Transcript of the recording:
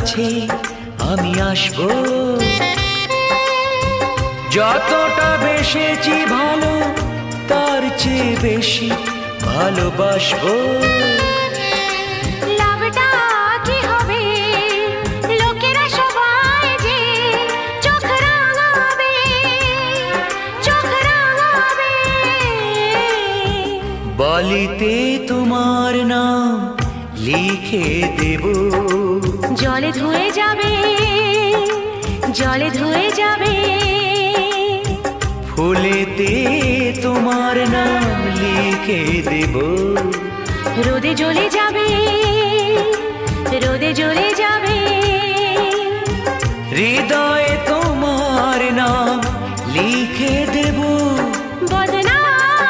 কাছে আমি আসবো, যতটা বেসেছি ভালো তার চেয়ে বেশি ভালোবাসবো। লাভটা কি হবে লোকেরা সবাই যে চোখ রাঙাবে, চোখ রাঙাবে। বালিতে তোমার নাম লিখে দেব, জলে ধুয়ে যাবে, জলে ধুয়ে যাবে। ফুলেতে তোমার নাম লিখে দেব, রোদে জ্বলে যাবে, রোদে জ্বলে যাবে। হৃদয়